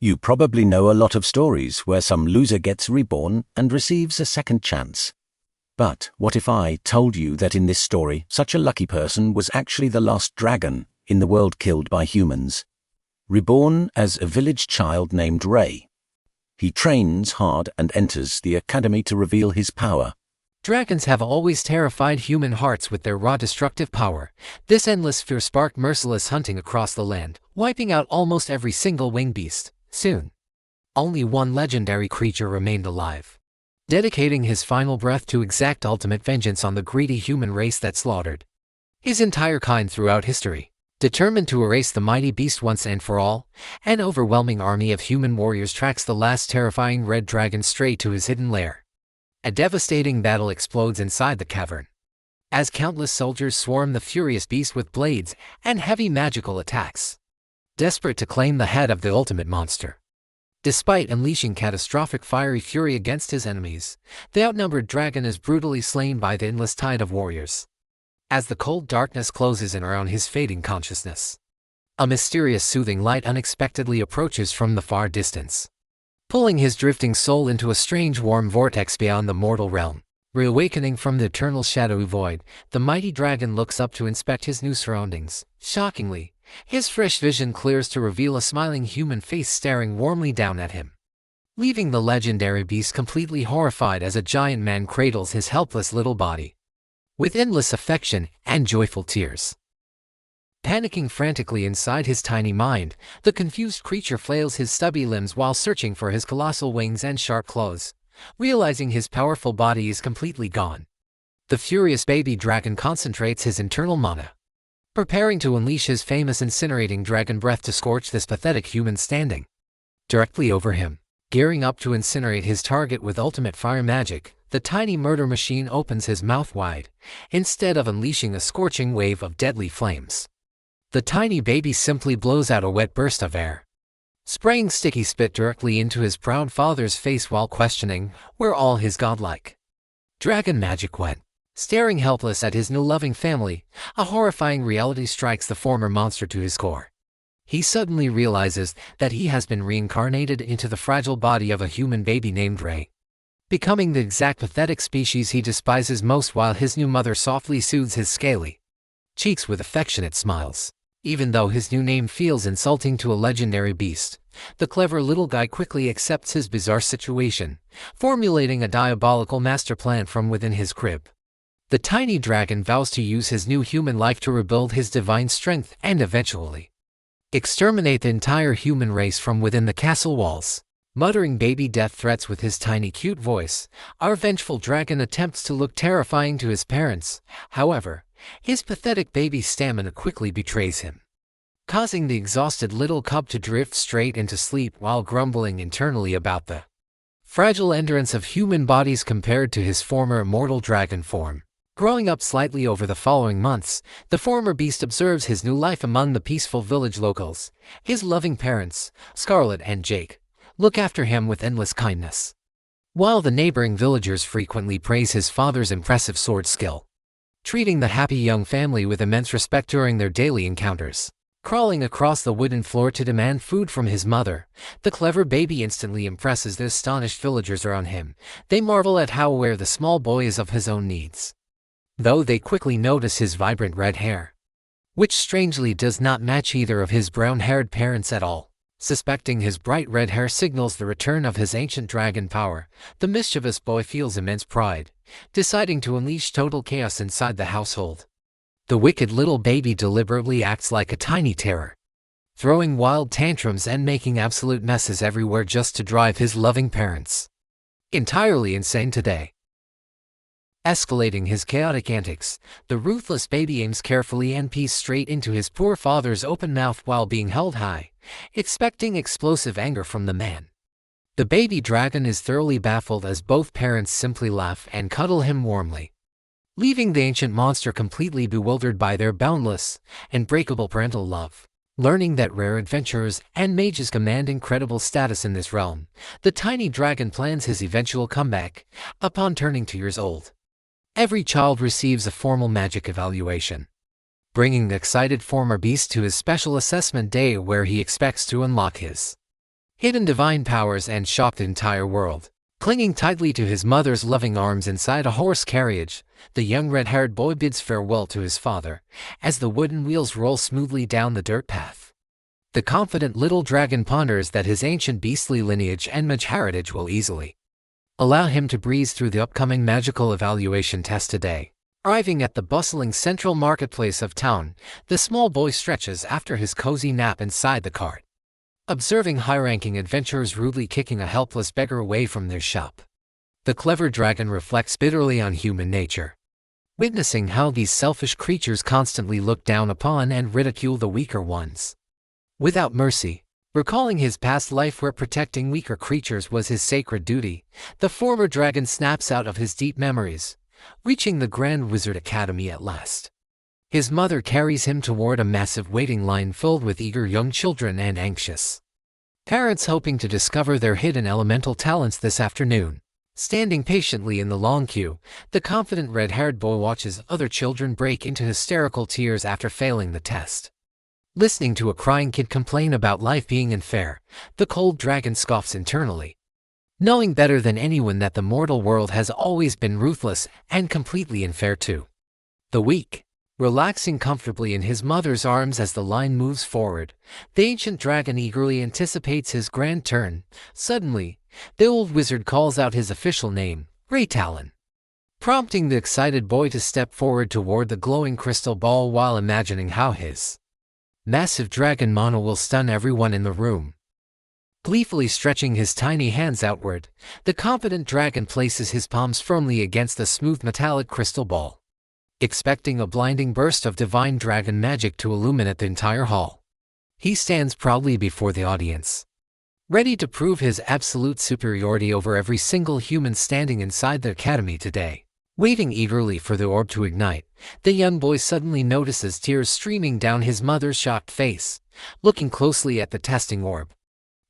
You probably know a lot of stories where some loser gets reborn and receives a second chance. But what if I told you that in this story, such a lucky person was actually the last dragon in the world killed by humans, reborn as a village child named Ray? He trains hard and enters the academy to reveal his power. Dragons have always terrified human hearts with their raw destructive power. This endless fear sparked merciless hunting across the land, wiping out almost every single winged beast. Soon, only one legendary creature remained alive, dedicating his final breath to exact ultimate vengeance on the greedy human race that slaughtered his entire kind throughout history. Determined to erase the mighty beast once and for all, an overwhelming army of human warriors tracks the last terrifying red dragon straight to his hidden lair. A devastating battle explodes inside the cavern, as countless soldiers swarm the furious beast with blades and heavy magical attacks, desperate to claim the head of the ultimate monster. Despite unleashing catastrophic fiery fury against his enemies, the outnumbered dragon is brutally slain by the endless tide of warriors. As the cold darkness closes in around his fading consciousness, a mysterious soothing light unexpectedly approaches from the far distance, pulling his drifting soul into a strange warm vortex beyond the mortal realm. Reawakening from the eternal shadowy void, the mighty dragon looks up to inspect his new surroundings. Shockingly, his fresh vision clears to reveal a smiling human face staring warmly down at him, leaving the legendary beast completely horrified as a giant man cradles his helpless little body with endless affection and joyful tears. Panicking frantically inside his tiny mind, the confused creature flails his stubby limbs while searching for his colossal wings and sharp claws. Realizing his powerful body is completely gone, the furious baby dragon concentrates his internal mana, preparing to unleash his famous incinerating dragon breath to scorch this pathetic human standing directly over him. Gearing up to incinerate his target with ultimate fire magic, the tiny murder machine opens his mouth wide, instead of unleashing a scorching wave of deadly flames. The tiny baby simply blows out a wet burst of air, spraying sticky spit directly into his proud father's face while questioning where all his godlike dragon magic went. Staring helpless at his new loving family, a horrifying reality strikes the former monster to his core. He suddenly realizes that he has been reincarnated into the fragile body of a human baby named Ray, becoming the exact pathetic species he despises most, while his new mother softly soothes his scaly cheeks with affectionate smiles. Even though his new name feels insulting to a legendary beast, the clever little guy quickly accepts his bizarre situation, formulating a diabolical master plan from within his crib. The tiny dragon vows to use his new human life to rebuild his divine strength and eventually exterminate the entire human race from within the castle walls. Muttering baby death threats with his tiny cute voice, our vengeful dragon attempts to look terrifying to his parents. However, his pathetic baby stamina quickly betrays him, causing the exhausted little cub to drift straight into sleep while grumbling internally about the fragile endurance of human bodies compared to his former immortal dragon form. Growing up slightly over the following months, the former beast observes his new life among the peaceful village locals. His loving parents, Scarlet and Jake, look after him with endless kindness, while the neighboring villagers frequently praise his father's impressive sword skill, treating the happy young family with immense respect during their daily encounters. Crawling across the wooden floor to demand food from his mother, the clever baby instantly impresses the astonished villagers around him. They marvel at how aware the small boy is of his own needs, though they quickly notice his vibrant red hair, which strangely does not match either of his brown-haired parents at all. Suspecting his bright red hair signals the return of his ancient dragon power, the mischievous boy feels immense pride, deciding to unleash total chaos inside the household. The wicked little baby deliberately acts like a tiny terror, throwing wild tantrums and making absolute messes everywhere just to drive his loving parents entirely insane today. Escalating his chaotic antics, the ruthless baby aims carefully and peeks straight into his poor father's open mouth while being held high, expecting explosive anger from the man. The baby dragon is thoroughly baffled as both parents simply laugh and cuddle him warmly, leaving the ancient monster completely bewildered by their boundless, unbreakable parental love. Learning that rare adventurers and mages command incredible status in this realm, the tiny dragon plans his eventual comeback. Upon turning 2 years old, every child receives a formal magic evaluation, bringing the excited former beast to his special assessment day where he expects to unlock his hidden divine powers, and shocked the entire world. Clinging tightly to his mother's loving arms inside a horse carriage, the young red-haired boy bids farewell to his father, as the wooden wheels roll smoothly down the dirt path. The confident little dragon ponders that his ancient beastly lineage and mage heritage will easily allow him to breeze through the upcoming magical evaluation test today. Arriving at the bustling central marketplace of town, the small boy stretches after his cozy nap inside the cart, observing high-ranking adventurers rudely kicking a helpless beggar away from their shop. The clever dragon reflects bitterly on human nature, witnessing how these selfish creatures constantly look down upon and ridicule the weaker ones without mercy. Recalling his past life where protecting weaker creatures was his sacred duty, the former dragon snaps out of his deep memories, reaching the Grand Wizard Academy at last. His mother carries him toward a massive waiting line filled with eager young children and anxious parents hoping to discover their hidden elemental talents this afternoon. Standing patiently in the long queue, the confident red-haired boy watches other children break into hysterical tears after failing the test. Listening to a crying kid complain about life being unfair, the cold dragon scoffs internally, knowing better than anyone that the mortal world has always been ruthless and completely unfair too. The weak, relaxing comfortably in his mother's arms as the line moves forward, the ancient dragon eagerly anticipates his grand turn. Suddenly, the old wizard calls out his official name, Raytalon, prompting the excited boy to step forward toward the glowing crystal ball while imagining how his massive dragon mana will stun everyone in the room. Gleefully stretching his tiny hands outward, the confident dragon places his palms firmly against the smooth metallic crystal ball, expecting a blinding burst of divine dragon magic to illuminate the entire hall. He stands proudly before the audience, ready to prove his absolute superiority over every single human standing inside the academy today. Waiting eagerly for the orb to ignite, the young boy suddenly notices tears streaming down his mother's shocked face. Looking closely at the testing orb,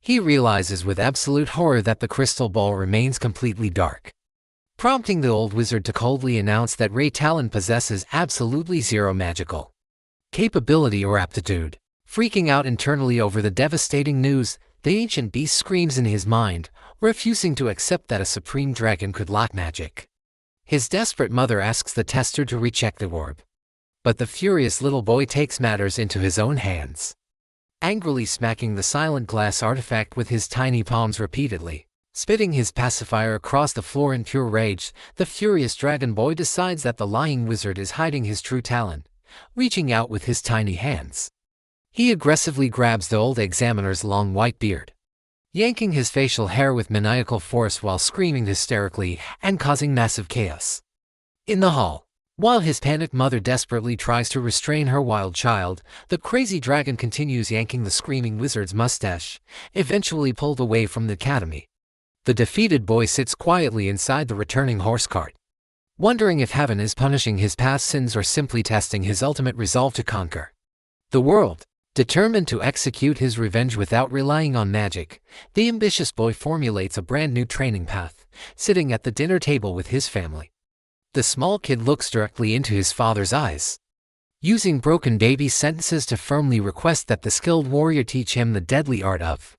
he realizes with absolute horror that the crystal ball remains completely dark, prompting the old wizard to coldly announce that Raytalon possesses absolutely zero magical capability or aptitude. Freaking out internally over the devastating news, the ancient beast screams in his mind, refusing to accept that a supreme dragon could lack magic. His desperate mother asks the tester to recheck the orb, but the furious little boy takes matters into his own hands, angrily smacking the silent glass artifact with his tiny palms repeatedly. Spitting his pacifier across the floor in pure rage, the furious dragon boy decides that the lying wizard is hiding his true talent. Reaching out with his tiny hands, he aggressively grabs the old examiner's long white beard, yanking his facial hair with maniacal force while screaming hysterically and causing massive chaos in the hall. While his panicked mother desperately tries to restrain her wild child, the crazy dragon continues yanking the screaming wizard's mustache, eventually pulled away from the academy. The defeated boy sits quietly inside the returning horse cart, wondering if heaven is punishing his past sins or simply testing his ultimate resolve to conquer the world. Determined to execute his revenge without relying on magic, the ambitious boy formulates a brand new training path, sitting at the dinner table with his family. The small kid looks directly into his father's eyes, using broken baby sentences to firmly request that the skilled warrior teach him the deadly art of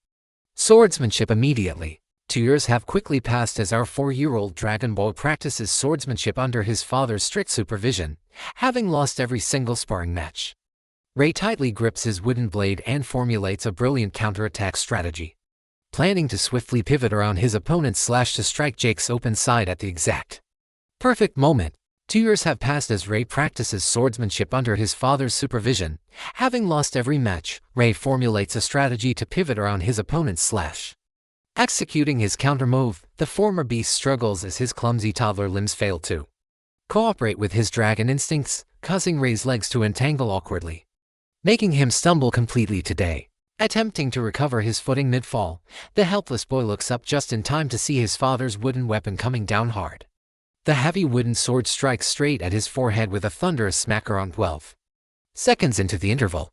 swordsmanship immediately. 2 years have quickly passed as our 4-year-old dragon boy practices swordsmanship under his father's strict supervision, having lost every single sparring match. Ray tightly grips his wooden blade and formulates a brilliant counterattack strategy, planning to swiftly pivot around his opponent's slash to strike Jake's open side at the exact perfect moment. 2 years have passed as Ray practices swordsmanship under his father's supervision. Having lost every match, Ray formulates a strategy to pivot around his opponent's slash. Executing his counter move, the former beast struggles as his clumsy toddler limbs fail to cooperate with his dragon instincts, causing Ray's legs to entangle awkwardly, making him stumble completely today. Attempting to recover his footing mid-fall, the helpless boy looks up just in time to see his father's wooden weapon coming down hard. The heavy wooden sword strikes straight at his forehead with a thunderous smack around 12 seconds into the interval,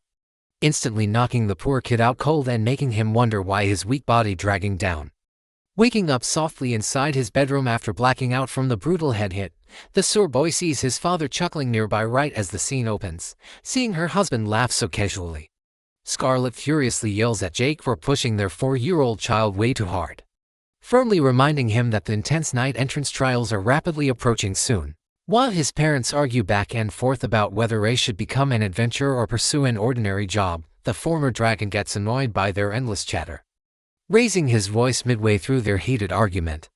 instantly knocking the poor kid out cold and making him wonder why his weak body dragging down. Waking up softly inside his bedroom after blacking out from the brutal head hit, the sore boy sees his father chuckling nearby right as the scene opens, seeing her husband laugh so casually. Scarlet furiously yells at Jake for pushing their 4-year-old child way too hard, firmly reminding him that the intense night entrance trials are rapidly approaching soon. While his parents argue back and forth about whether Ray should become an adventurer or pursue an ordinary job, the former dragon gets annoyed by their endless chatter, raising his voice midway through their heated argument.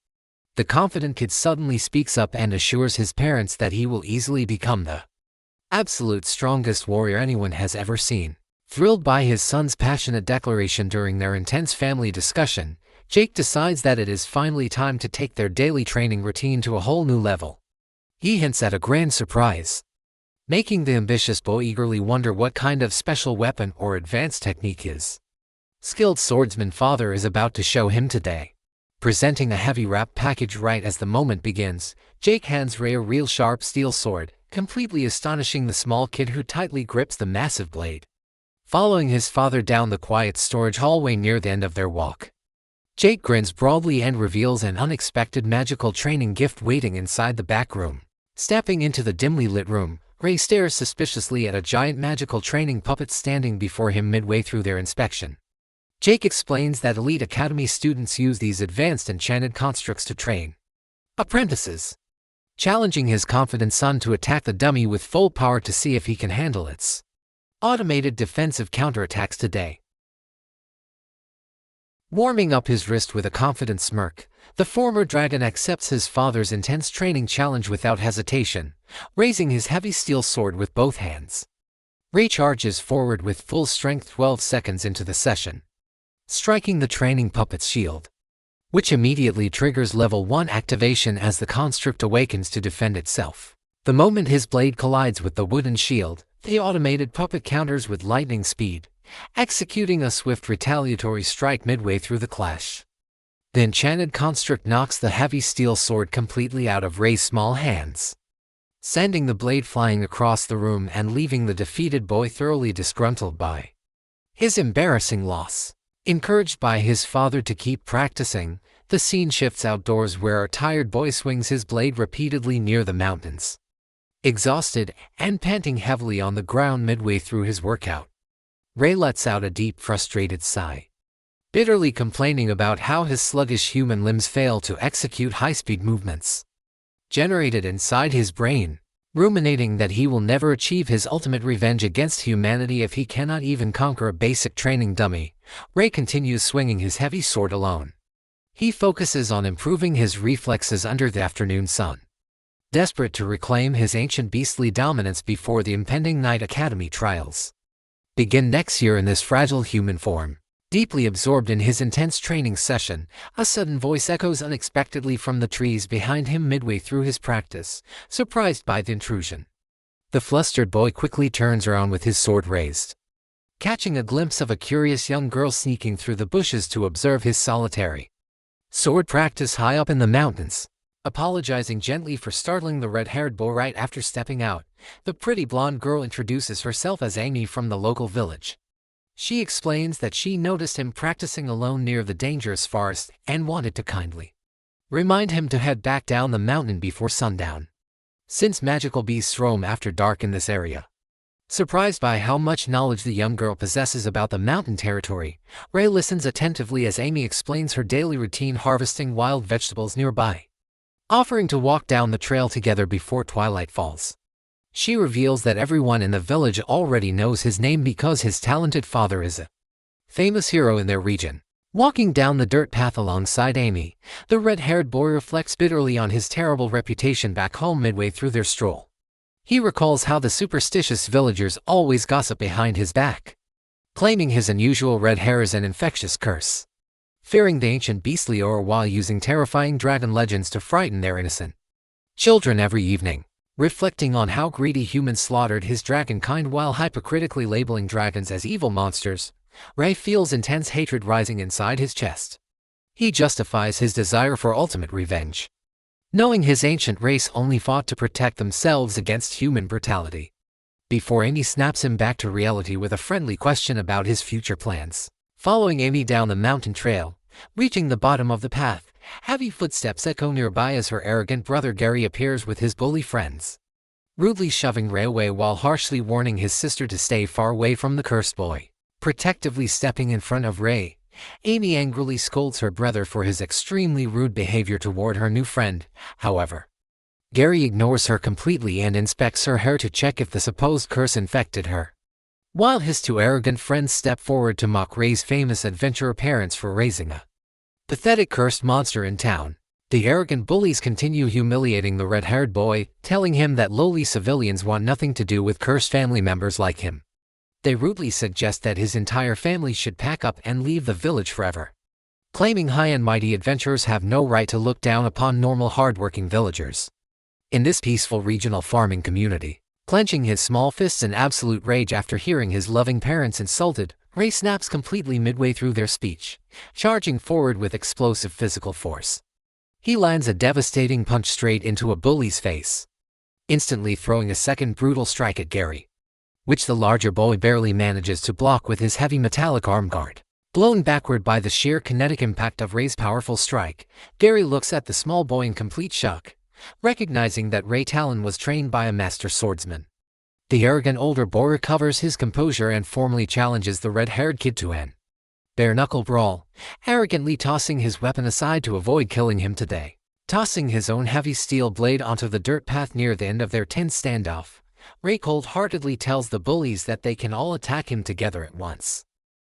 The confident kid suddenly speaks up and assures his parents that he will easily become the absolute strongest warrior anyone has ever seen. Thrilled by his son's passionate declaration during their intense family discussion, Jake decides that it is finally time to take their daily training routine to a whole new level. He hints at a grand surprise, making the ambitious boy eagerly wonder what kind of special weapon or advanced technique his skilled swordsman father is about to show him today. Presenting a heavy wrap package right as the moment begins, Jake hands Ray a real sharp steel sword, completely astonishing the small kid who tightly grips the massive blade. Following his father down the quiet storage hallway near the end of their walk, Jake grins broadly and reveals an unexpected magical training gift waiting inside the back room. Stepping into the dimly lit room, Ray stares suspiciously at a giant magical training puppet standing before him midway through their inspection. Jake explains that elite academy students use these advanced enchanted constructs to train apprentices, challenging his confident son to attack the dummy with full power to see if he can handle its automated defensive counterattacks today. Warming up his wrist with a confident smirk, the former dragon accepts his father's intense training challenge without hesitation, raising his heavy steel sword with both hands. Ray charges forward with full strength 12 seconds into the session, striking the training puppet's shield, which immediately triggers level 1 activation as the construct awakens to defend itself. The moment his blade collides with the wooden shield, the automated puppet counters with lightning speed, executing a swift retaliatory strike midway through the clash. The enchanted construct knocks the heavy steel sword completely out of Ray's small hands, sending the blade flying across the room and leaving the defeated boy thoroughly disgruntled by his embarrassing loss. Encouraged by his father to keep practicing, the scene shifts outdoors where a tired boy swings his blade repeatedly near the mountains. Exhausted and panting heavily on the ground midway through his workout, Ray lets out a deep, frustrated sigh, bitterly complaining about how his sluggish human limbs fail to execute high-speed movements generated inside his brain. Ruminating that he will never achieve his ultimate revenge against humanity if he cannot even conquer a basic training dummy, Ray continues swinging his heavy sword alone. He focuses on improving his reflexes under the afternoon sun, desperate to reclaim his ancient beastly dominance before the impending Night Academy trials begin next year in this fragile human form. Deeply absorbed in his intense training session, a sudden voice echoes unexpectedly from the trees behind him midway through his practice, surprised by the intrusion. The flustered boy quickly turns around with his sword raised, catching a glimpse of a curious young girl sneaking through the bushes to observe his solitary sword practice high up in the mountains. Apologizing gently for startling the red-haired boy right after stepping out, the pretty blonde girl introduces herself as Amy from the local village. She explains that she noticed him practicing alone near the dangerous forest and wanted to kindly remind him to head back down the mountain before sundown, since magical beasts roam after dark in this area. Surprised by how much knowledge the young girl possesses about the mountain territory, Ray listens attentively as Amy explains her daily routine harvesting wild vegetables nearby, offering to walk down the trail together before twilight falls. She reveals that everyone in the village already knows his name because his talented father is a famous hero in their region. Walking down the dirt path alongside Amy, the red-haired boy reflects bitterly on his terrible reputation back home midway through their stroll. He recalls how the superstitious villagers always gossip behind his back, claiming his unusual red hair is an infectious curse, fearing the ancient beastly aura while using terrifying dragon legends to frighten their innocent children every evening. Reflecting on how greedy humans slaughtered his dragon kind while hypocritically labeling dragons as evil monsters, Ray feels intense hatred rising inside his chest. He justifies his desire for ultimate revenge, knowing his ancient race only fought to protect themselves against human brutality. Before Amy snaps him back to reality with a friendly question about his future plans. Following Amy down the mountain trail, reaching the bottom of the path, heavy footsteps echo nearby as her arrogant brother Gary appears with his bully friends, rudely shoving Ray away while harshly warning his sister to stay far away from the cursed boy. Protectively stepping in front of Ray, Amy angrily scolds her brother for his extremely rude behavior toward her new friend. However, Gary ignores her completely and inspects her hair to check if the supposed curse infected her. While his two arrogant friends step forward to mock Ray's famous adventurer parents for raising a pathetic cursed monster in town, the arrogant bullies continue humiliating the red-haired boy, telling him that lowly civilians want nothing to do with cursed family members like him. They rudely suggest that his entire family should pack up and leave the village forever, claiming high and mighty adventurers have no right to look down upon normal hard-working villagers. In this peaceful regional farming community, clenching his small fists in absolute rage after hearing his loving parents insulted, Ray snaps completely midway through their speech, charging forward with explosive physical force. He lands a devastating punch straight into a bully's face, instantly throwing a second brutal strike at Gary, which the larger boy barely manages to block with his heavy metallic arm guard. Blown backward by the sheer kinetic impact of Ray's powerful strike, Gary looks at the small boy in complete shock, recognizing that Ray Talon was trained by a master swordsman. The arrogant older boy recovers his composure and formally challenges the red-haired kid to an bare-knuckle brawl, arrogantly tossing his weapon aside to avoid killing him today. Tossing his own heavy steel blade onto the dirt path near the end of their tense standoff, Ray cold-heartedly tells the bullies that they can all attack him together at once.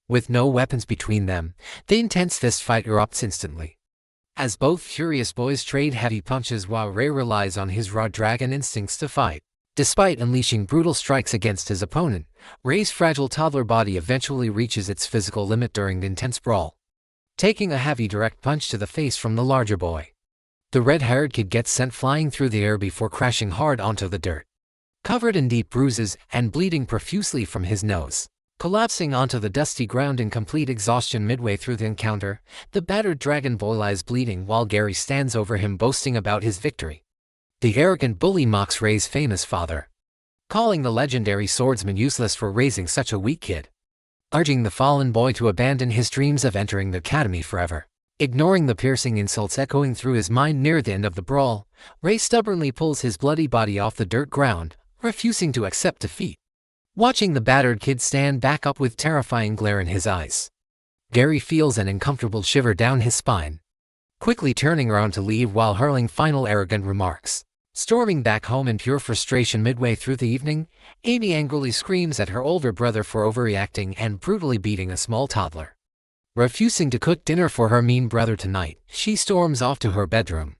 With no weapons between them, the intense fistfight erupts instantly, as both furious boys trade heavy punches while Ray relies on his raw dragon instincts to fight. Despite unleashing brutal strikes against his opponent, Ray's fragile toddler body eventually reaches its physical limit during the intense brawl, taking a heavy direct punch to the face from the larger boy. The red-haired kid gets sent flying through the air before crashing hard onto the dirt, covered in deep bruises and bleeding profusely from his nose. Collapsing onto the dusty ground in complete exhaustion midway through the encounter, the battered dragon boy lies bleeding while Gary stands over him boasting about his victory. The arrogant bully mocks Ray's famous father, calling the legendary swordsman useless for raising such a weak kid, urging the fallen boy to abandon his dreams of entering the academy forever. Ignoring the piercing insults echoing through his mind near the end of the brawl, Ray stubbornly pulls his bloody body off the dirt ground, refusing to accept defeat. Watching the battered kid stand back up with terrifying glare in his eyes, Gary feels an uncomfortable shiver down his spine, quickly turning around to leave while hurling final arrogant remarks. Storming back home in pure frustration midway through the evening, Amy angrily screams at her older brother for overreacting and brutally beating a small toddler. Refusing to cook dinner for her mean brother tonight, she storms off to her bedroom,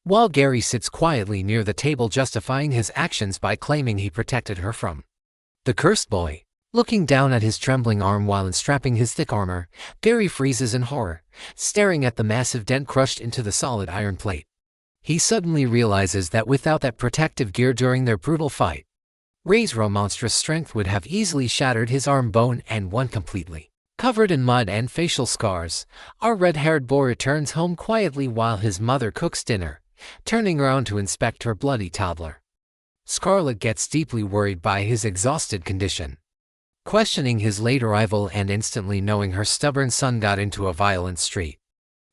while Gary sits quietly near the table justifying his actions by claiming he protected her from the cursed boy. Looking down at his trembling arm while unstrapping his thick armor, Gary freezes in horror, staring at the massive dent crushed into the solid iron plate. He suddenly realizes that without that protective gear during their brutal fight, Ray's raw monstrous strength would have easily shattered his arm bone and one completely. Covered in mud and facial scars, our red-haired boy returns home quietly while his mother cooks dinner, turning around to inspect her bloody toddler. Scarlet gets deeply worried by his exhausted condition, questioning his late arrival and instantly knowing her stubborn son got into a violent street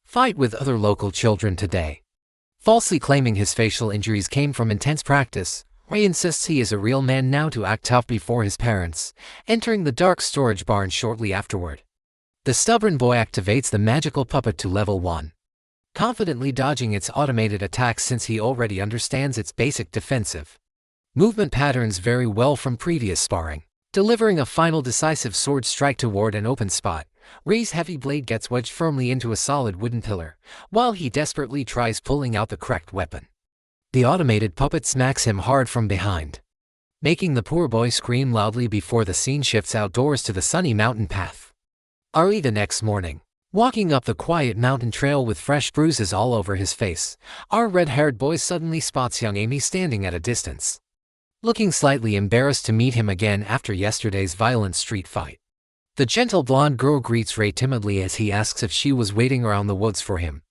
fight with other local children today. Falsely claiming his facial injuries came from intense practice, Ray insists he is a real man now to act tough before his parents, entering the dark storage barn shortly afterward. The stubborn boy activates the magical puppet to level 1, confidently dodging its automated attacks since he already understands its basic defensive movement patterns very well from previous sparring. Delivering a final decisive sword strike toward an open spot, Ray's heavy blade gets wedged firmly into a solid wooden pillar, while he desperately tries pulling out the correct weapon. The automated puppet smacks him hard from behind, making the poor boy scream loudly before the scene shifts outdoors to the sunny mountain path. Early the next morning, walking up the quiet mountain trail with fresh bruises all over his face, our red-haired boy suddenly spots young Amy standing at a distance, looking slightly embarrassed to meet him again after yesterday's violent street fight. The gentle blonde girl greets Ray timidly as he asks if she was waiting around the woods for him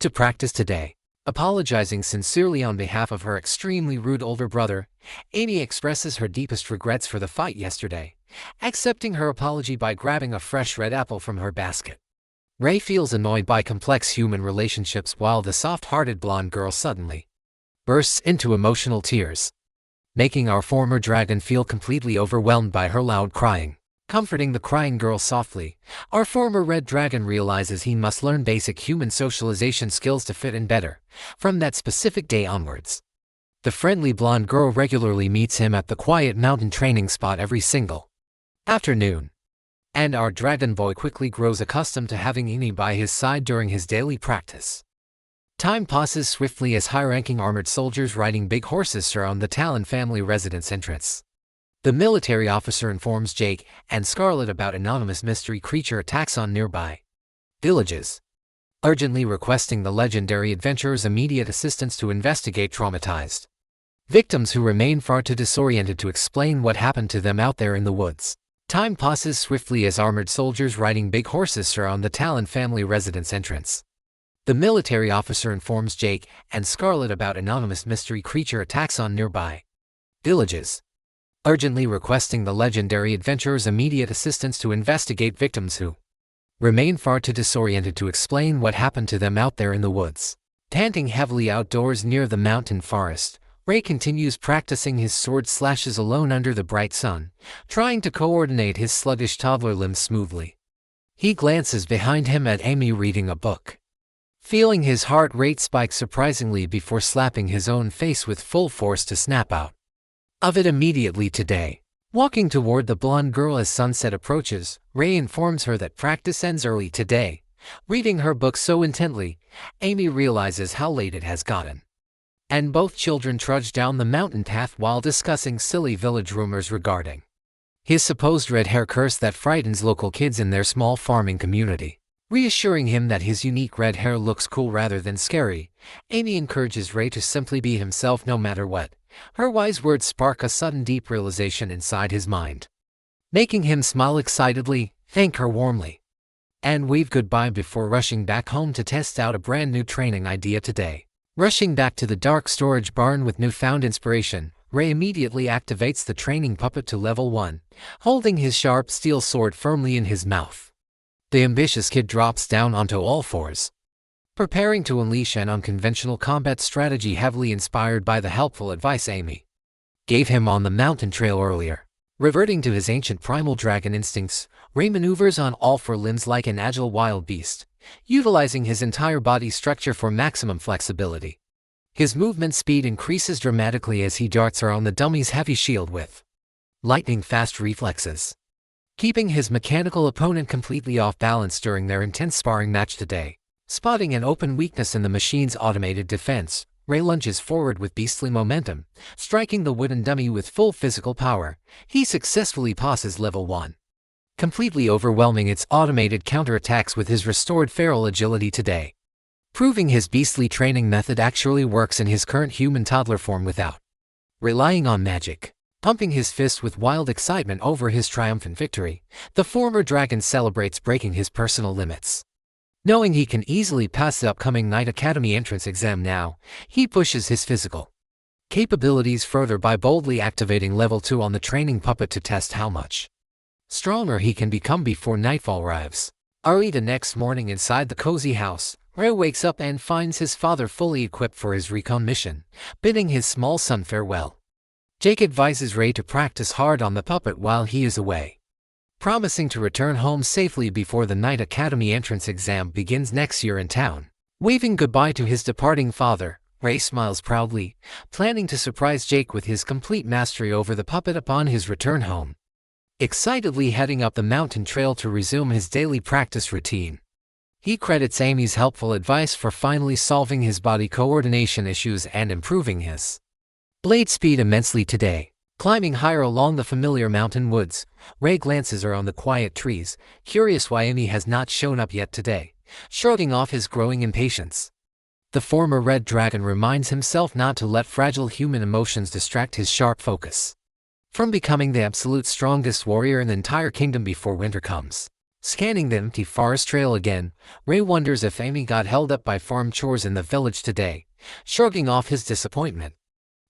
to practice today. Apologizing sincerely on behalf of her extremely rude older brother, Amy expresses her deepest regrets for the fight yesterday, accepting her apology by grabbing a fresh red apple from her basket. Ray feels annoyed by complex human relationships while the soft-hearted blonde girl suddenly bursts into emotional tears, making our former dragon feel completely overwhelmed by her loud crying. Comforting the crying girl softly, our former red dragon realizes he must learn basic human socialization skills to fit in better. From that specific day onwards, the friendly blonde girl regularly meets him at the quiet mountain training spot every single afternoon. And our dragon boy quickly grows accustomed to having Amy by his side during his daily practice. Time passes swiftly as high-ranking armored soldiers riding big horses surround the Talon family residence entrance. The military officer informs Jake and Scarlet about anonymous mystery creature attacks on nearby villages, urgently requesting the legendary adventurers' immediate assistance to investigate traumatized victims who remain far too disoriented to explain what happened to them out there in the woods. Time passes swiftly as armored soldiers riding big horses surround the Talon family residence entrance. The military officer informs Jake and Scarlet about anonymous mystery creature attacks on nearby villages, urgently requesting the legendary adventurers' immediate assistance to investigate victims who remain far too disoriented to explain what happened to them out there in the woods. Panting heavily outdoors near the mountain forest, Ray continues practicing his sword slashes alone under the bright sun, trying to coordinate his sluggish toddler limbs smoothly. He glances behind him at Amy reading a book, feeling his heart rate spike surprisingly before slapping his own face with full force to snap out of it immediately today. Walking toward the blonde girl as sunset approaches, Ray informs her that practice ends early today. Reading her book so intently, Amy realizes how late it has gotten. And both children trudge down the mountain path while discussing silly village rumors regarding his supposed red hair curse that frightens local kids in their small farming community. Reassuring him that his unique red hair looks cool rather than scary, Amy encourages Ray to simply be himself no matter what. Her wise words spark a sudden deep realization inside his mind, making him smile excitedly, thank her warmly, and wave goodbye before rushing back home to test out a brand new training idea today. Rushing back to the dark storage barn with newfound inspiration, Ray immediately activates the training puppet to level 1, holding his sharp steel sword firmly in his mouth. The ambitious kid drops down onto all fours, preparing to unleash an unconventional combat strategy heavily inspired by the helpful advice Amy gave him on the mountain trail earlier. Reverting to his ancient primal dragon instincts, Ray maneuvers on all four limbs like an agile wild beast, utilizing his entire body structure for maximum flexibility. His movement speed increases dramatically as he darts around the dummy's heavy shield with lightning-fast reflexes, keeping his mechanical opponent completely off balance during their intense sparring match today. Spotting an open weakness in the machine's automated defense, Ray lunges forward with beastly momentum, striking the wooden dummy with full physical power. He successfully passes level 1, completely overwhelming its automated counterattacks with his restored feral agility today, proving his beastly training method actually works in his current human toddler form without relying on magic. Pumping his fist with wild excitement over his triumphant victory, the former dragon celebrates breaking his personal limits. Knowing he can easily pass the upcoming Knight Academy entrance exam now, he pushes his physical capabilities further by boldly activating level 2 on the training puppet to test how much stronger he can become before nightfall arrives. Early the next morning inside the cozy house, Ray wakes up and finds his father fully equipped for his recon mission, bidding his small son farewell. Jake advises Ray to practice hard on the puppet while he is away, promising to return home safely before the Knight Academy entrance exam begins next year in town. Waving goodbye to his departing father, Ray smiles proudly, planning to surprise Jake with his complete mastery over the puppet upon his return home. Excitedly heading up the mountain trail to resume his daily practice routine, he credits Amy's helpful advice for finally solving his body coordination issues and improving his blade speed immensely today. Climbing higher along the familiar mountain woods, Ray glances around the quiet trees, curious why Amy has not shown up yet today, shrugging off his growing impatience. The former red dragon reminds himself not to let fragile human emotions distract his sharp focus from becoming the absolute strongest warrior in the entire kingdom before winter comes. Scanning the empty forest trail again, Ray wonders if Amy got held up by farm chores in the village today, shrugging off his disappointment.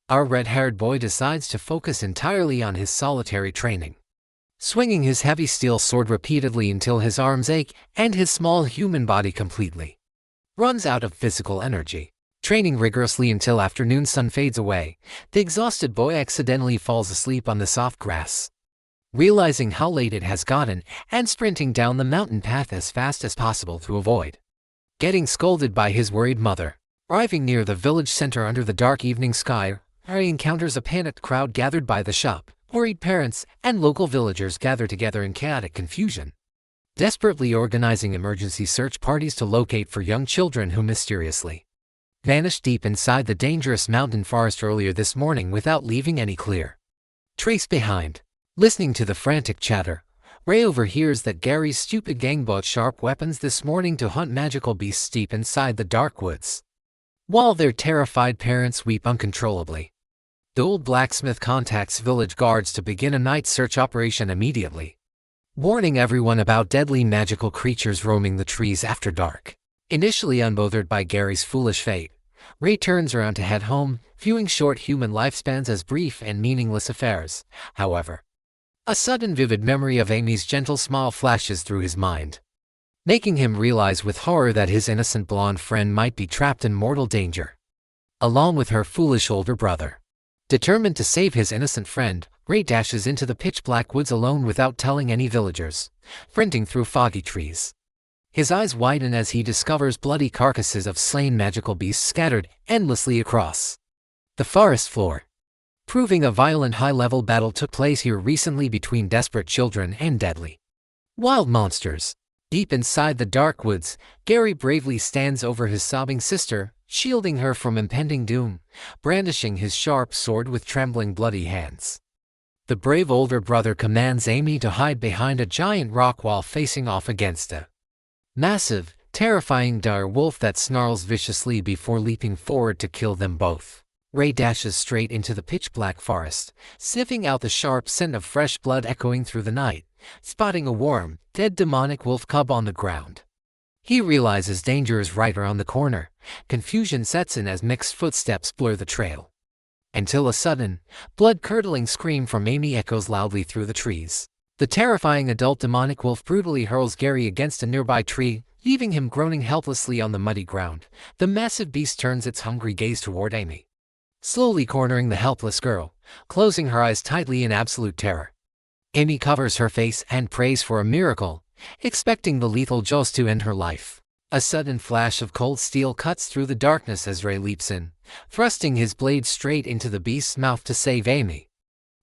Our red-haired boy decides to focus entirely on his solitary training, swinging his heavy steel sword repeatedly until his arms ache and his small human body completely runs out of physical energy. Training rigorously until afternoon sun fades away, the exhausted boy accidentally falls asleep on the soft grass, realizing how late it has gotten and sprinting down the mountain path as fast as possible to avoid getting scolded by his worried mother. Arriving near the village center under the dark evening sky, Ray encounters a panicked crowd gathered by the shop. Worried parents and local villagers gather together in chaotic confusion, desperately organizing emergency search parties to locate for young children who mysteriously vanished deep inside the dangerous mountain forest earlier this morning without leaving any clear trace behind. Listening to the frantic chatter, Ray overhears that Gary's stupid gang bought sharp weapons this morning to hunt magical beasts deep inside the dark woods, while their terrified parents weep uncontrollably. The old blacksmith contacts village guards to begin a night search operation immediately, warning everyone about deadly magical creatures roaming the trees after dark. Initially unbothered by Gary's foolish fate, Ray turns around to head home, viewing short human lifespans as brief and meaningless affairs. However, a sudden vivid memory of Amy's gentle smile flashes through his mind, making him realize with horror that his innocent blonde friend might be trapped in mortal danger, along with her foolish older brother. Determined to save his innocent friend, Ray dashes into the pitch-black woods alone without telling any villagers, sprinting through foggy trees. His eyes widen as he discovers bloody carcasses of slain magical beasts scattered endlessly across the forest floor, proving a violent high-level battle took place here recently between desperate children and deadly wild monsters. Deep inside the dark woods, Gary bravely stands over his sobbing sister, shielding her from impending doom, brandishing his sharp sword with trembling bloody hands. The brave older brother commands Amy to hide behind a giant rock while facing off against a massive, terrifying dire wolf that snarls viciously before leaping forward to kill them both. Ray dashes straight into the pitch-black forest, sniffing out the sharp scent of fresh blood echoing through the night, spotting a warm, dead demonic wolf cub on the ground. He realizes danger is right around the corner. Confusion sets in as mixed footsteps blur the trail, until a sudden, blood-curdling scream from Amy echoes loudly through the trees. The terrifying adult demonic wolf brutally hurls Gary against a nearby tree, leaving him groaning helplessly on the muddy ground. The massive beast turns its hungry gaze toward Amy, slowly cornering the helpless girl, closing her eyes tightly in absolute terror. Amy covers her face and prays for a miracle, expecting the lethal joust to end her life. A sudden flash of cold steel cuts through the darkness as Ray leaps in, thrusting his blade straight into the beast's mouth to save Amy.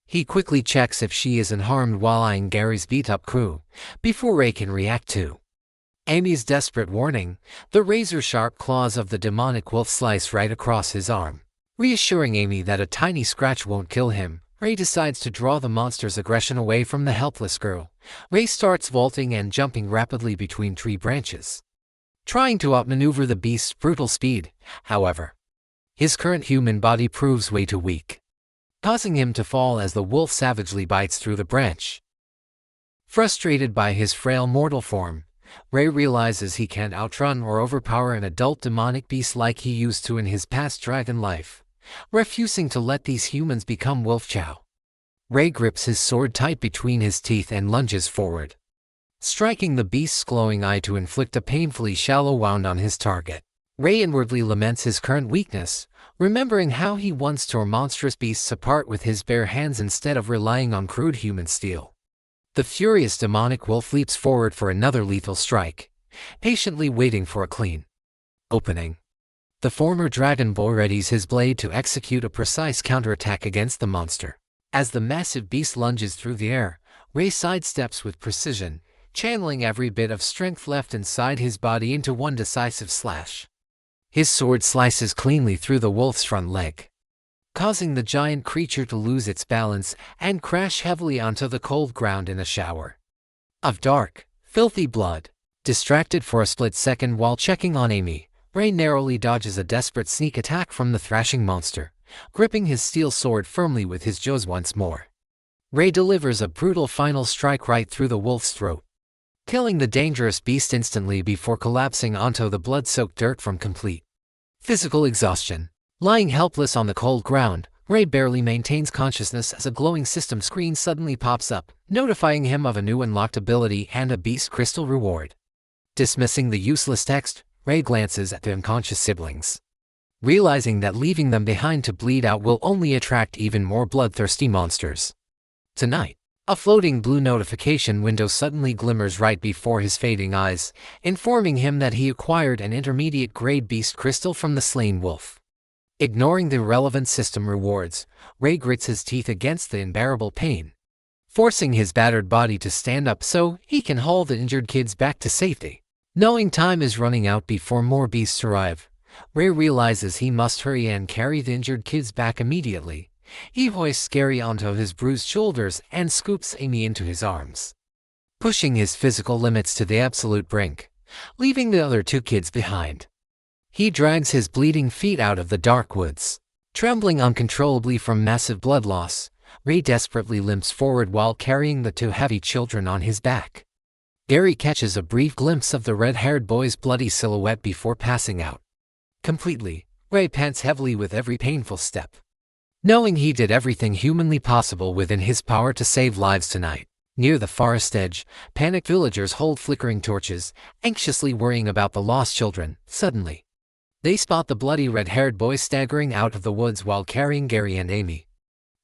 He quickly checks if she isn't harmed while eyeing Gary's beat-up crew, before Ray can react to Amy's desperate warning. The razor-sharp claws of the demonic wolf slice right across his arm. Reassuring Amy that a tiny scratch won't kill him, Ray decides to draw the monster's aggression away from the helpless girl. Ray starts vaulting and jumping rapidly between tree branches, trying to outmaneuver the beast's brutal speed. However, his current human body proves way too weak, causing him to fall as the wolf savagely bites through the branch. Frustrated by his frail mortal form, Ray realizes he can't outrun or overpower an adult demonic beast like he used to in his past dragon life, refusing to let these humans become wolf chow. Ray grips his sword tight between his teeth and lunges forward, striking the beast's glowing eye to inflict a painfully shallow wound on his target. Ray inwardly laments his current weakness, remembering how he once tore monstrous beasts apart with his bare hands instead of relying on crude human steel. The furious demonic wolf leaps forward for another lethal strike, patiently waiting for a clean opening. The former dragon boy readies his blade to execute a precise counterattack against the monster. As the massive beast lunges through the air, Ray sidesteps with precision, channeling every bit of strength left inside his body into one decisive slash. His sword slices cleanly through the wolf's front leg, causing the giant creature to lose its balance and crash heavily onto the cold ground in a shower of dark, filthy blood. Distracted for a split second while checking on Amy, Ray narrowly dodges a desperate sneak attack from the thrashing monster, gripping his steel sword firmly with his jaws once more. Ray delivers a brutal final strike right through the wolf's throat, killing the dangerous beast instantly before collapsing onto the blood-soaked dirt from complete physical exhaustion. Lying helpless on the cold ground, Ray barely maintains consciousness as a glowing system screen suddenly pops up, notifying him of a new unlocked ability and a beast crystal reward. Dismissing the useless text, Ray glances at the unconscious siblings, realizing that leaving them behind to bleed out will only attract even more bloodthirsty monsters. Tonight, A floating blue notification window suddenly glimmers right before his fading eyes, informing him that he acquired an intermediate-grade beast crystal from the slain wolf. Ignoring the relevant system rewards, Ray grits his teeth against the unbearable pain, forcing his battered body to stand up so he can haul the injured kids back to safety. Knowing time is running out before more beasts arrive, Ray realizes he must hurry and carry the injured kids back immediately. He hoists Gary onto his bruised shoulders and scoops Amy into his arms, pushing his physical limits to the absolute brink, leaving the other two kids behind. He drags his bleeding feet out of the dark woods. Trembling uncontrollably from massive blood loss, Ray desperately limps forward while carrying the two heavy children on his back. Gary catches a brief glimpse of the red-haired boy's bloody silhouette before passing out. Completely, Ray pants heavily with every painful step, knowing he did everything humanly possible within his power to save lives tonight. Near the forest edge, panicked villagers hold flickering torches, anxiously worrying about the lost children. Suddenly, they spot the bloody red-haired boy staggering out of the woods while carrying Gary and Amy.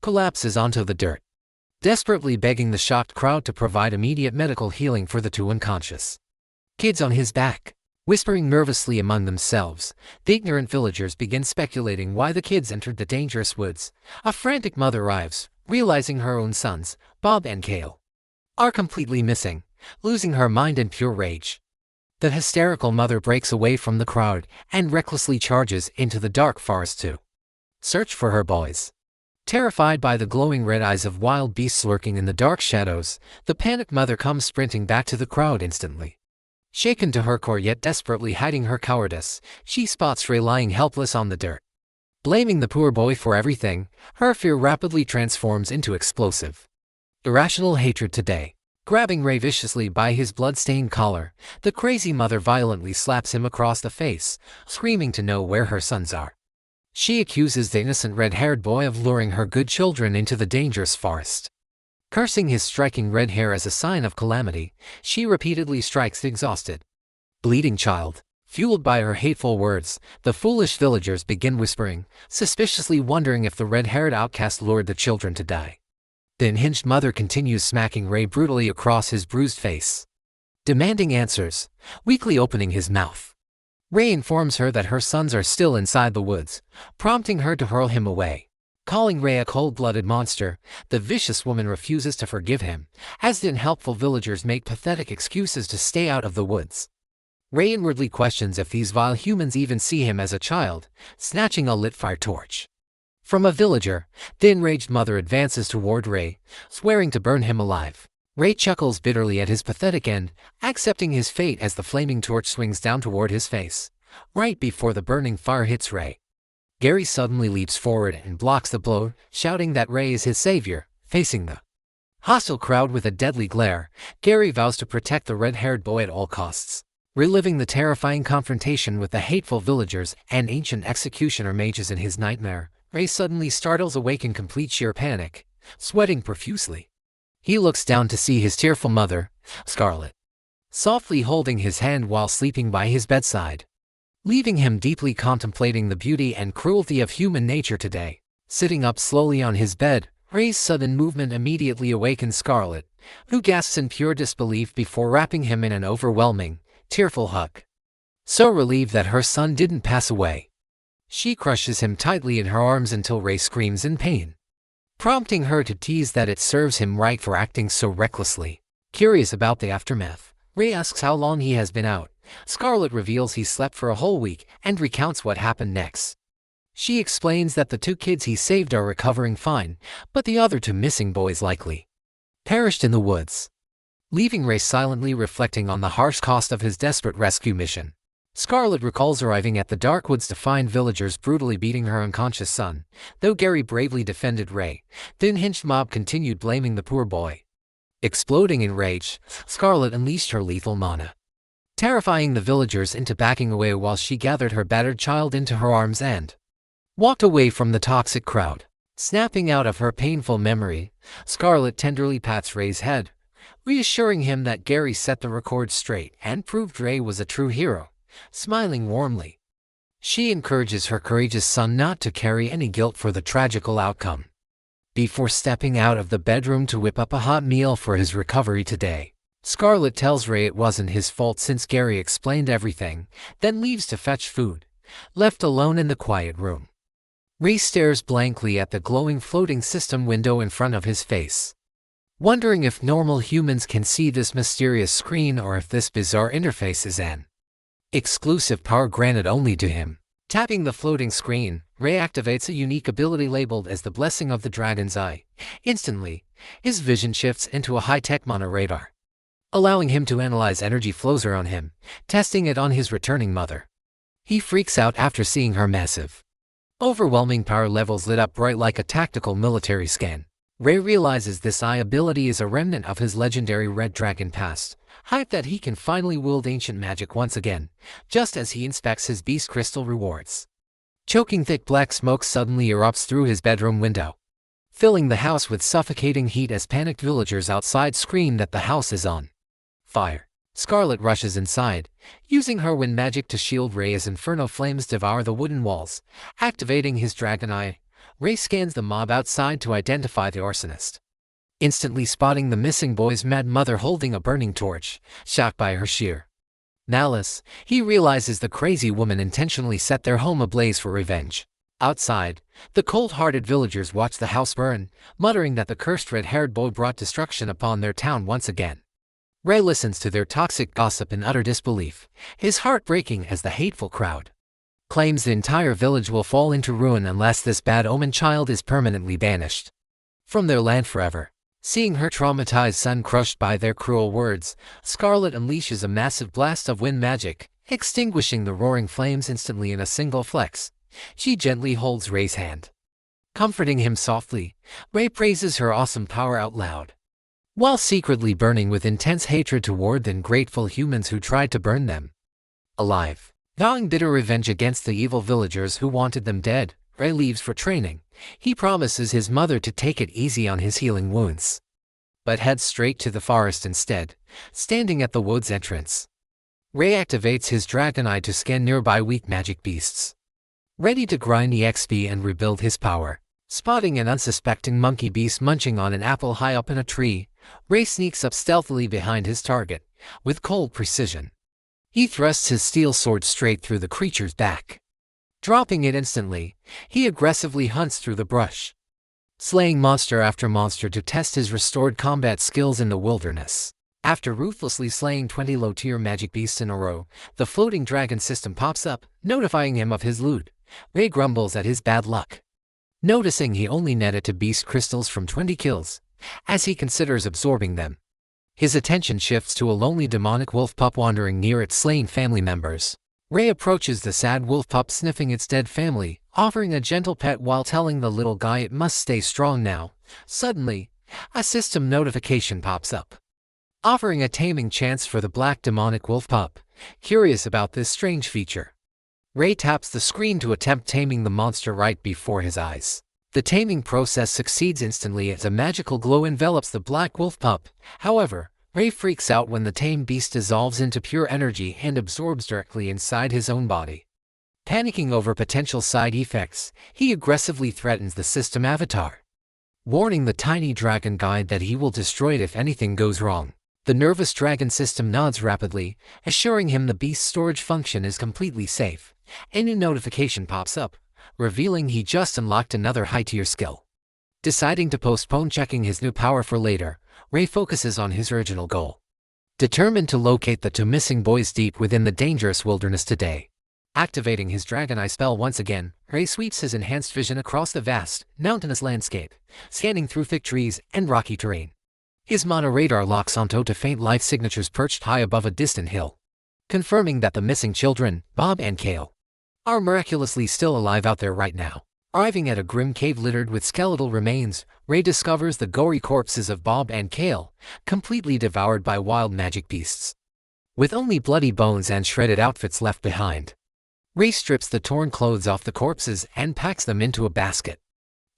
Collapses onto the dirt, desperately begging the shocked crowd to provide immediate medical healing for the two unconscious kids on his back. Whispering nervously among themselves, the ignorant villagers begin speculating why the kids entered the dangerous woods. A frantic mother arrives, realizing her own sons, Bob and Cale, are completely missing, losing her mind in pure rage. The hysterical mother breaks away from the crowd and recklessly charges into the dark forest to search for her boys. Terrified by the glowing red eyes of wild beasts lurking in the dark shadows, the panicked mother comes sprinting back to the crowd instantly. Shaken to her core yet desperately hiding her cowardice, she spots Ray lying helpless on the dirt. Blaming the poor boy for everything, her fear rapidly transforms into explosive, irrational hatred today. Grabbing Ray viciously by his blood-stained collar, the crazy mother violently slaps him across the face, screaming to know where her sons are. She accuses the innocent red-haired boy of luring her good children into the dangerous forest. Cursing his striking red hair as a sign of calamity, she repeatedly strikes the exhausted, bleeding child. Fueled by her hateful words, the foolish villagers begin whispering, suspiciously wondering if the red-haired outcast lured the children to die. The unhinged mother continues smacking Ray brutally across his bruised face, demanding answers, weakly opening his mouth. Ray informs her that her sons are still inside the woods, prompting her to hurl him away. Calling Ray a cold-blooded monster, the vicious woman refuses to forgive him, as the unhelpful villagers make pathetic excuses to stay out of the woods. Ray inwardly questions if these vile humans even see him as a child, snatching a lit fire torch from a villager. The enraged mother advances toward Ray, swearing to burn him alive. Ray chuckles bitterly at his pathetic end, accepting his fate as the flaming torch swings down toward his face, right before the burning fire hits Ray. Gary suddenly leaps forward and blocks the blow, shouting that Ray is his savior. Facing the hostile crowd with a deadly glare, Gary vows to protect the red-haired boy at all costs. Reliving the terrifying confrontation with the hateful villagers and ancient executioner mages in his nightmare, Ray suddenly startles awake in complete sheer panic, sweating profusely. He looks down to see his tearful mother, Scarlet, softly holding his hand while sleeping by his bedside, leaving him deeply contemplating the beauty and cruelty of human nature today. Sitting up slowly on his bed, Ray's sudden movement immediately awakens Scarlet, who gasps in pure disbelief before wrapping him in an overwhelming, tearful hug. So relieved that her son didn't pass away, she crushes him tightly in her arms until Ray screams in pain, prompting her to tease that it serves him right for acting so recklessly. Curious about the aftermath, Ray asks how long he has been out. Scarlet reveals he slept for a whole week and recounts what happened next. She explains that the two kids he saved are recovering fine, but the other two missing boys likely perished in the woods, leaving Ray silently reflecting on the harsh cost of his desperate rescue mission. Scarlet recalls arriving at the dark woods to find villagers brutally beating her unconscious son. Though Gary bravely defended Ray, the unhinged mob continued blaming the poor boy. Exploding in rage, Scarlet unleashed her lethal mana, terrifying the villagers into backing away while she gathered her battered child into her arms and walked away from the toxic crowd. Snapping out of her painful memory, Scarlet tenderly pats Ray's head, reassuring him that Gary set the record straight and proved Ray was a true hero. Smiling warmly, she encourages her courageous son not to carry any guilt for the tragical outcome. Before stepping out of the bedroom to whip up a hot meal for his recovery today, Scarlet tells Ray it wasn't his fault since Gary explained everything, then leaves to fetch food, left alone in the quiet room. Ray stares blankly at the glowing floating system window in front of his face, wondering if normal humans can see this mysterious screen or if this bizarre interface is an exclusive power granted only to him. Tapping the floating screen, Ray activates a unique ability labeled as the Blessing of the Dragon's Eye. Instantly, his vision shifts into a high-tech monoradar, allowing him to analyze energy flows around him, testing it on his returning mother. He freaks out after seeing her massive, overwhelming power levels lit up bright like a tactical military scan. Ray realizes this eye ability is a remnant of his legendary Red Dragon past, hyped that he can finally wield ancient magic once again, just as he inspects his beast crystal rewards. Choking thick black smoke suddenly erupts through his bedroom window, filling the house with suffocating heat as panicked villagers outside scream that the house is on fire. Scarlet rushes inside, using her wind magic to shield Ray as inferno flames devour the wooden walls. Activating his dragon eye, Ray scans the mob outside to identify the arsonist, instantly spotting the missing boy's mad mother holding a burning torch. Shocked by her sheer malice, he realizes the crazy woman intentionally set their home ablaze for revenge. Outside, the cold-hearted villagers watch the house burn, muttering that the cursed red-haired boy brought destruction upon their town once again. Ray listens to their toxic gossip in utter disbelief, his heart breaking as the hateful crowd claims the entire village will fall into ruin unless this bad-omened child is permanently banished from their land forever. Seeing her traumatized son crushed by their cruel words, Scarlet unleashes a massive blast of wind magic, extinguishing the roaring flames instantly in a single flex. She gently holds Ray's hand, comforting him softly. Ray praises her awesome power out loud, while secretly burning with intense hatred toward the ungrateful humans who tried to burn them alive. Vowing bitter revenge against the evil villagers who wanted them dead, Ray leaves for training. He promises his mother to take it easy on his healing wounds, but heads straight to the forest instead. Standing at the wood's entrance, Ray activates his dragon eye to scan nearby weak magic beasts, ready to grind EXP and rebuild his power. Spotting an unsuspecting monkey beast munching on an apple high up in a tree, Ray sneaks up stealthily behind his target. With cold precision, he thrusts his steel sword straight through the creature's back. Dropping it instantly, he aggressively hunts through the brush, slaying monster after monster to test his restored combat skills in the wilderness. After ruthlessly slaying 20 low-tier magic beasts in a row, the floating dragon system pops up, notifying him of his loot. Ray grumbles at his bad luck, noticing he only netted to beast crystals from 20 kills. As he considers absorbing them, his attention shifts to a lonely demonic wolf pup wandering near its slain family members. Ray approaches the sad wolf pup sniffing its dead family, offering a gentle pet while telling the little guy it must stay strong now. Suddenly, a system notification pops up, offering a taming chance for the black demonic wolf pup. Curious about this strange feature, Ray taps the screen to attempt taming the monster right before his eyes. The taming process succeeds instantly as a magical glow envelops the black wolf pup. However, Ray freaks out when the tame beast dissolves into pure energy and absorbs directly inside his own body. Panicking over potential side effects, he aggressively threatens the system avatar, warning the tiny dragon guide that he will destroy it if anything goes wrong. The nervous dragon system nods rapidly, assuring him the beast's storage function is completely safe. A new notification pops up, revealing he just unlocked another high-tier skill. Deciding to postpone checking his new power for later, Ray focuses on his original goal, determined to locate the two missing boys deep within the dangerous wilderness today. Activating his Dragon Eye spell once again, Ray sweeps his enhanced vision across the vast, mountainous landscape, scanning through thick trees and rocky terrain. His monoradar locks onto faint life signatures perched high above a distant hill, confirming that the missing children, Bob and Kale, are miraculously still alive out there right now. Arriving at a grim cave littered with skeletal remains, Ray discovers the gory corpses of Bob and Kale, completely devoured by wild magic beasts, with only bloody bones and shredded outfits left behind. Ray strips the torn clothes off the corpses and packs them into a basket,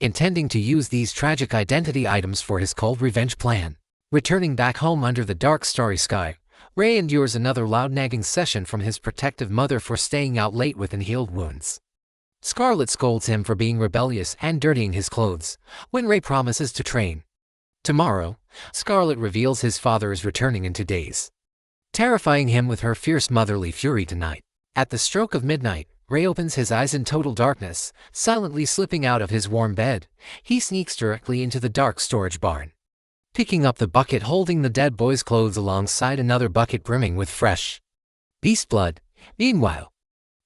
intending to use these tragic identity items for his cold revenge plan. Returning back home under the dark starry sky, Ray endures another loud nagging session from his protective mother for staying out late with unhealed wounds. Scarlet scolds him for being rebellious and dirtying his clothes, when Ray promises to train. Tomorrow, Scarlet reveals his father is returning in 2 days, terrifying him with her fierce motherly fury tonight. At the stroke of midnight, Ray opens his eyes in total darkness, silently slipping out of his warm bed. He sneaks directly into the dark storage barn, picking up the bucket holding the dead boy's clothes alongside another bucket brimming with fresh beast blood. Meanwhile,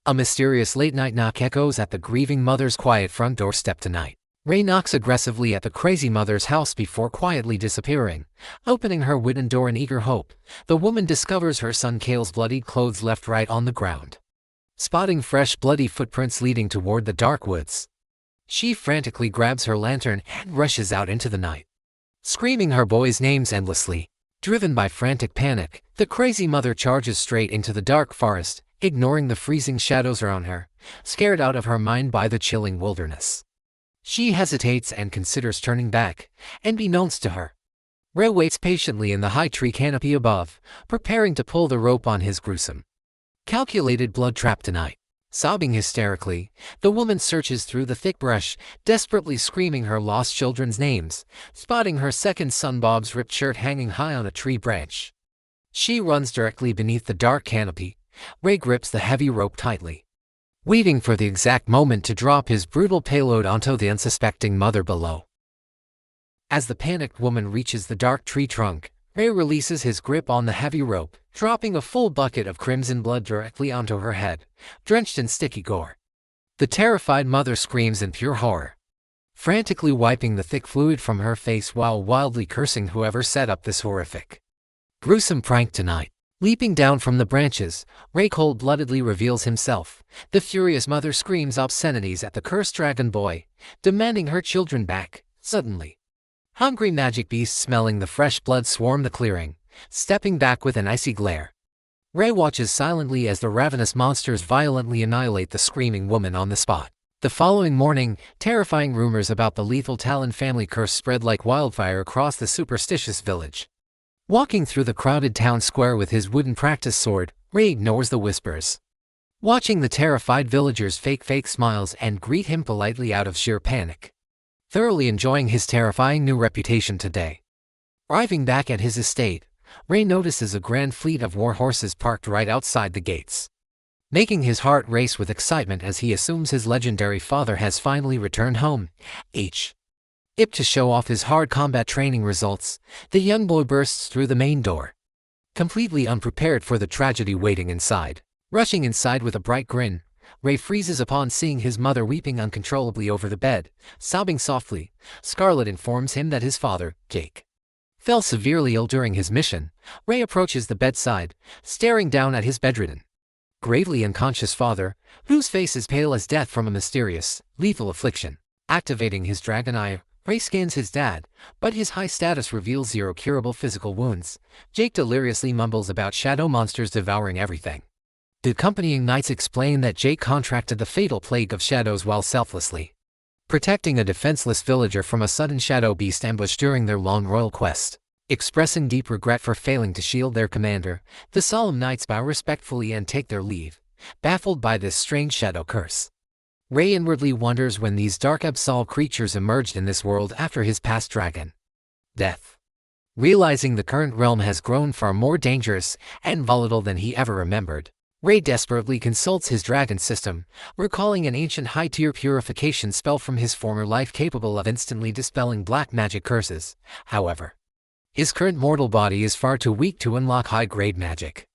a mysterious late-night knock echoes at the grieving mother's quiet front doorstep tonight. Ray knocks aggressively at the crazy mother's house before quietly disappearing, opening her wooden door in eager hope. The woman discovers her son Kale's bloodied clothes left right on the ground, spotting fresh bloody footprints leading toward the dark woods. She frantically grabs her lantern and rushes out into the night, screaming her boy's names endlessly. Driven by frantic panic, the crazy mother charges straight into the dark forest, ignoring the freezing shadows around her, scared out of her mind by the chilling wilderness. She hesitates and considers turning back, unbeknownst to her, Ray waits patiently in the high tree canopy above, preparing to pull the rope on his gruesome, calculated blood trap tonight. Sobbing hysterically, the woman searches through the thick brush, desperately screaming her lost children's names, spotting her second son Bob's ripped shirt hanging high on a tree branch. She runs directly beneath the dark canopy. Ray grips the heavy rope tightly, waiting for the exact moment to drop his brutal payload onto the unsuspecting mother below. As the panicked woman reaches the dark tree trunk, Ray releases his grip on the heavy rope, dropping a full bucket of crimson blood directly onto her head, drenched in sticky gore. The terrified mother screams in pure horror, frantically wiping the thick fluid from her face while wildly cursing whoever set up this horrific, gruesome prank tonight. Leaping down from the branches, Ray cold-bloodedly reveals himself. The furious mother screams obscenities at the cursed dragon boy, demanding her children back. Suddenly, hungry magic beasts smelling the fresh blood swarm the clearing, stepping back with an icy glare. Ray watches silently as the ravenous monsters violently annihilate the screaming woman on the spot. The following morning, terrifying rumors about the lethal Talon family curse spread like wildfire across the superstitious village. Walking through the crowded town square with his wooden practice sword, Ray ignores the whispers, watching the terrified villagers fake smiles and greet him politely out of sheer panic. Thoroughly enjoying his terrifying new reputation today. Arriving back at his estate, Ray notices a grand fleet of war horses parked right outside the gates, making his heart race with excitement as he assumes his legendary father has finally returned home. Ip to show off his hard combat training results, the young boy bursts through the main door, completely unprepared for the tragedy waiting inside. Rushing inside with a bright grin, Ray freezes upon seeing his mother weeping uncontrollably over the bed. Sobbing softly, Scarlet informs him that his father, Jake, fell severely ill during his mission. Ray approaches the bedside, staring down at his bedridden, gravely unconscious father, whose face is pale as death from a mysterious, lethal affliction. Activating his dragon eye, Ray scans his dad, but his high status reveals 0 curable physical wounds. Jake deliriously mumbles about shadow monsters devouring everything. The accompanying knights explain that Jake contracted the fatal plague of shadows while selflessly protecting a defenseless villager from a sudden shadow beast ambush during their long royal quest. Expressing deep regret for failing to shield their commander, the solemn knights bow respectfully and take their leave, baffled by this strange shadow curse. Ray inwardly wonders when these dark Absol creatures emerged in this world after his past dragon death. Realizing the current realm has grown far more dangerous and volatile than he ever remembered, Ray desperately consults his dragon system, recalling an ancient high-tier purification spell from his former life capable of instantly dispelling black magic curses. However, his current mortal body is far too weak to unlock high-grade magic.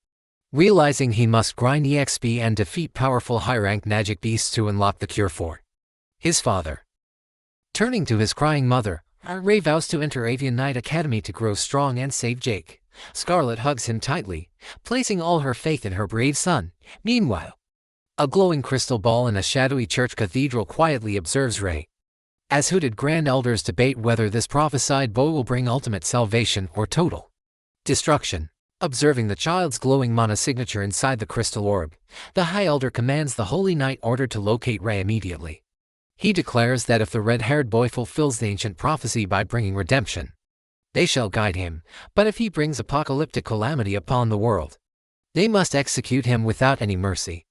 Realizing he must grind EXP and defeat powerful high-ranked magic beasts to unlock the cure for his father. Turning to his crying mother, Ray vows to enter Avian Knight Academy to grow strong and save Jake. Scarlet hugs him tightly, placing all her faith in her brave son. Meanwhile, a glowing crystal ball in a shadowy church cathedral quietly observes Ray, as hooded grand elders debate whether this prophesied boy will bring ultimate salvation or total destruction. Observing the child's glowing mana signature inside the crystal orb, the High Elder commands the Holy Knight order to locate Ray immediately. He declares that if the red-haired boy fulfills the ancient prophecy by bringing redemption, they shall guide him, but if he brings apocalyptic calamity upon the world, they must execute him without any mercy.